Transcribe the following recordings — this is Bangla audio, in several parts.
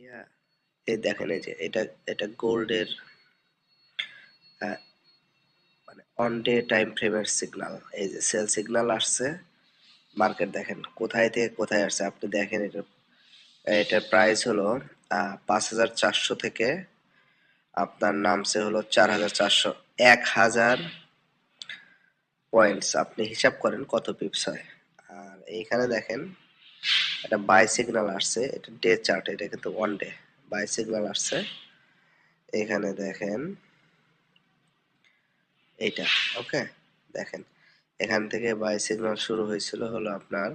ভাইয়া এই দেখেন, এই যে এটা এটা গোল্ডের মানে অন ডে টাইম ফ্রেমের সিগন্যাল। এই যে সেল সিগন্যাল আসছে, মার্কেট দেখেন কোথায় থেকে কোথায় আসছে। আপনি দেখেন এটার প্রাইস হলো 5,400 থেকে আপনার নামছে হলো 4,400। 1,000 পয়েন্টস আপনি হিসাব করেন কত পিপস হয়। আর এইখানে দেখেন একটা বাই সিগন্যাল আসছে, এটা ডে চার্ট, এটা কিন্তু ওয়ান ডে বাই সিগন্যাল আসছে। এখানে দেখেন এইটা, ওকে, দেখেন এখান থেকে বাই সিগন্যাল শুরু হয়েছিল হলো আপনার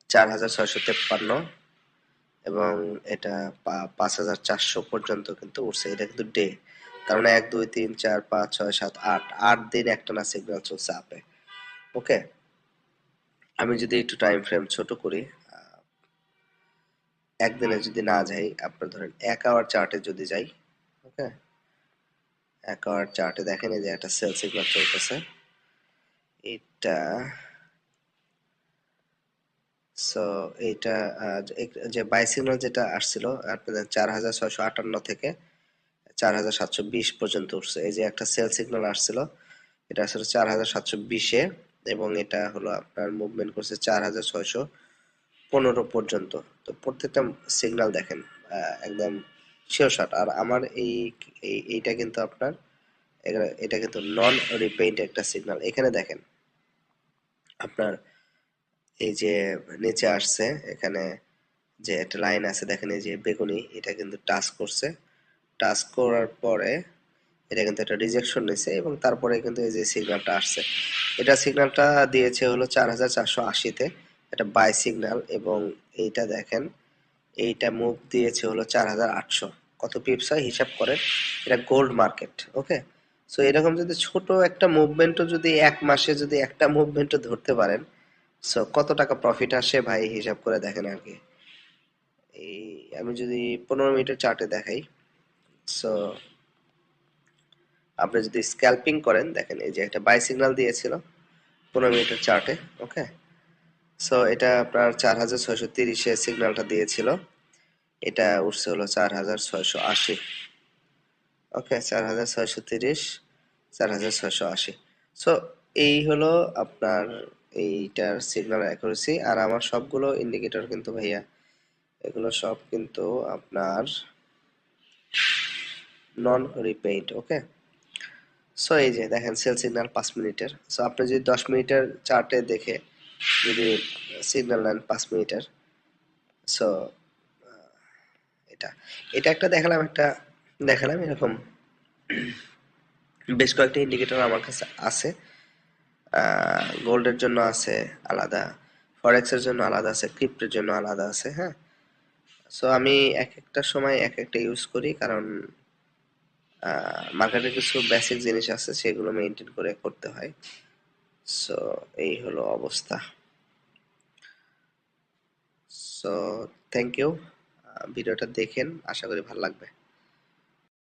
4,653 এবং এটা 5,400 পর্যন্ত কিন্তু উঠছে। এটা কিন্তু ডে, তার মানে 1 2 3 4 5 6 7 8 দিন একটানা সিগন্যাল চলছে আপে। ওকে, আমি যদি একটু টাইম ফ্রেম ছোট করি, একদিনে যদি না যাই, আপনার ধরেন 1 আওয়ার চার্টে যদি যাই, ওকে, 1 আওয়ার চার্টে দেখেন এই যে একটা সেল সিগন্যাল চলতেছে। এটা সো এইটা যে বাই সিগন্যাল যেটা আসছিল আপনাদের 4,658 থেকে 4,720 পর্যন্ত উঠছে। এই যে একটা সেল সিগন্যাল আসছিল, এটা আসলে 4,720-এ, এবং এটা হলো আপনার মুভমেন্ট করছে 4,615 পর্যন্ত। তো প্রত্যেকটা সিগন্যাল দেখেন একদম শিওর শট। আর আমার এইটা কিন্তু আপনার এটা কিন্তু নন রিপেইন্ট একটা সিগন্যাল। এখানে দেখেন আপনার এই যে নিচে আসছে, এখানে যে একটা লাইন আছে দেখেন, এই যে বেগুনি, এটা কিন্তু টাচ করছে। টাচ করার পরে এটা কিন্তু একটা রিজেকশন নিছে এবং তারপরে কিন্তু এই যে সিগন্যালটা আসছে, এটা সিগন্যালটা দিয়েছে হলো 4,480-তে, এটা বাই সিগন্যাল। এবং এইটা দেখেন, এইটা মুভ দিয়েছে হলো 4,800। কত পিপস হয় হিসাব করেন, এটা গোল্ড মার্কেট। ওকে, সো এরকম যদি ছোট একটা মুভমেন্টও যদি এক মাসে যদি একটা মুভমেন্টও ধরতে পারেন, সো কত টাকা প্রফিট আসে ভাই হিসাব করে দেখেন আর কি। এই আমি যদি 15 মিনিটের চার্টে দেখাই, সো আপনি যদি স্ক্যাল্পিং করেন দেখেন এই যে একটা বাই সিগন্যাল দিয়েছিল 15 মিনিটের চার্টে। ওকে, সো এটা আপনার 4,630-এ সিগন্যালটা দিয়েছিল, এটা উঠছে হলো 4,680। ওকে, 4,630, 4,680। সো এই হলো আপনার এইটার সিগন্যাল অ্যাকুরেসি। আর আমার সবগুলো ইন্ডিকেটর কিন্তু ভাইয়া, এগুলো সব কিন্তু আপনার নন রিপেইড। ওকে, সো এই যে দেখেন সেল সিগন্যাল 5 মিনিটের। সো আপনি যদি 10 মিনিটের চার্টে দেখে যদি সিগন্যাল নেন 5 মিনিটের, সো এটা এটা একটা দেখালাম, এরকম বেশ কয়েকটা ইন্ডিকেটর আমার কাছে আছে। গোল্ডের জন্য আছে আলাদা, ফরেক্সের জন্য আলাদা আছে, ক্রিপ্টোর জন্য আলাদা আছে। হ্যাঁ, সো আমি এক একটা সময় এক একটা ইউজ করি, কারণ মার্কেটের কিছু বেসিক জিনিস আছে সেগুলো মেনটেন করে করতে হয়। সো এই হলো অবস্থা। সো থ্যাংক ইউ, ভিডিওটা দেখেন, আশা করি ভালো লাগবে।